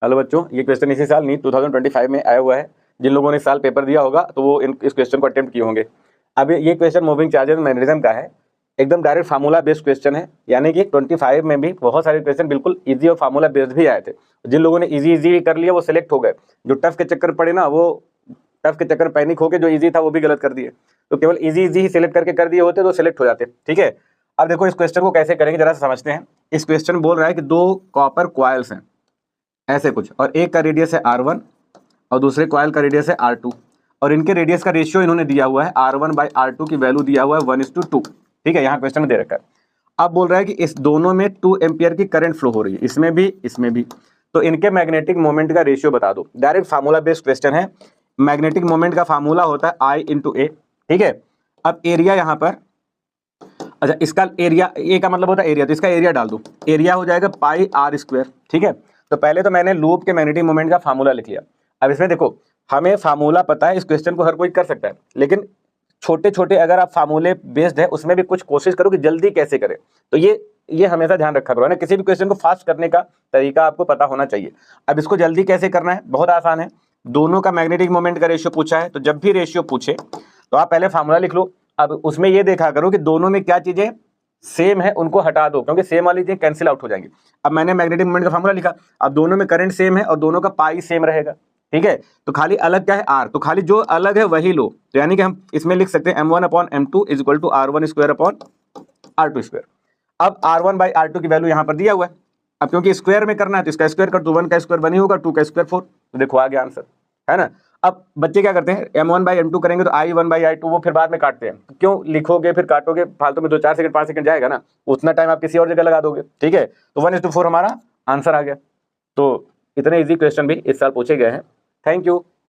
Hello बच्चों, ये question इसी साल नीट 2025 में आया हुआ है। जिन लोगों ने इस साल पेपर दिया होगा तो वो इस क्वेश्चन को अटेम्प्ट किए होंगे। अब ये क्वेश्चन मूविंग चार्जेस मैग्नेटिज्म का है, एकदम डायरेक्ट फार्मूला बेस्ड क्वेश्चन है। यानी कि 25 में भी बहुत सारे क्वेश्चन बिल्कुल इजी और फार्मूला बेस्ड भी आए थे। जिन लोगों ने इजी कर लिया वो सिलेक्ट हो गए, जो टफ के चक्कर पड़े ना वो टफ के चक्कर पैनिक होकर जो इजी था वो भी गलत कर दिए। तो केवल इजी ही सिलेक्ट करके कर दिए होते तो सिलेक्ट हो जाते। ठीक है, अब देखो इस क्वेश्चन को कैसे करेंगे जरा समझते हैं। इस क्वेश्चन बोल रहा है कि दो कॉपर क्वाइल्स हैं ऐसे कुछ, और एक का रेडियस है R1 और दूसरे कॉइल का रेडियस है R2, और इनके रेडियस का रेशियो इन्होंने दिया हुआ है R1/R2 की वैल्यू दिया हुआ है 1:2। ठीक है, यहाँ क्वेश्चन में दे रखा है। अब बोल रहा है कि इस दोनों में 2 एम्पियर की करंट फ्लो हो रही है, इसमें भी इसमें भी। तो इनके मैग्नेटिक मोमेंट का रेशियो बता दो। डायरेक्ट फार्मूला बेस्ड क्वेश्चन है। मैग्नेटिक मोमेंट का फार्मूला होता है I/A। ठीक है, अब एरिया यहाँ पर, अच्छा इसका एरिया, ए का मतलब होता है एरिया, तो इसका एरिया डाल दो। एरिया हो जाएगा πr²। ठीक है, तो पहले तो मैंने लूप के मैग्नेटिक मोमेंट का फार्मूला लिख लिया। अब इसमें देखो हमें फार्मूला पता है, इस क्वेश्चन को हर कोई कर सकता है, लेकिन छोटे छोटे अगर आप फार्मूले बेस्ड है उसमें भी कुछ कोशिश करो कि जल्दी कैसे करें। तो ये हमेशा ध्यान रखा करो ना, किसी भी क्वेश्चन को फास्ट करने का तरीका आपको पता होना चाहिए। अब इसको जल्दी कैसे करना है, बहुत आसान है। दोनों का मैग्नेटिक मोमेंट का रेशियो पूछा है, तो जब भी रेशियो पूछे तो आप पहले फार्मूला लिख लो। अब उसमें ये देखा करो कि दोनों में क्या चीजें सेम है उनको हटा दो, क्योंकि सेम वाली चीजें कैंसिल आउट हो जाएंगी। अब मैंने मैग्नेटिक मोमेंट का फार्मूला लिखा, अब दोनों में करंट सेम है और दोनों का पाई सेम रहेगा। ठीक है, तो खाली अलग क्या है R, तो खाली जो अलग है वही लो। तो यानी कि हम इसमें लिख सकते हैं M1/M2 = R1²/R2²। अब R1/R2 की वैल्यू यहाँ पर दिया हुआ है। अब क्योंकि स्क्वायर में करना है तो इसका स्क्वायर कर दो, 1 का स्क्वायर 1 ही होगा, 2 का स्क्वायर 4। तो देखो आ गया आंसर, है ना। अब बच्चे क्या करते हैं, M1/M2 करेंगे तो I1/I2 वो फिर बाद में काटते हैं। क्यों लिखोगे फिर काटोगे फालतू में, 2-4 सेकंड 5 सेकंड जाएगा ना, उतना टाइम आप किसी और जगह लगा दोगे। ठीक है, तो 1:4 हमारा आंसर आ गया। तो इतने इजी क्वेश्चन भी इस साल पूछे गए हैं। Thank you.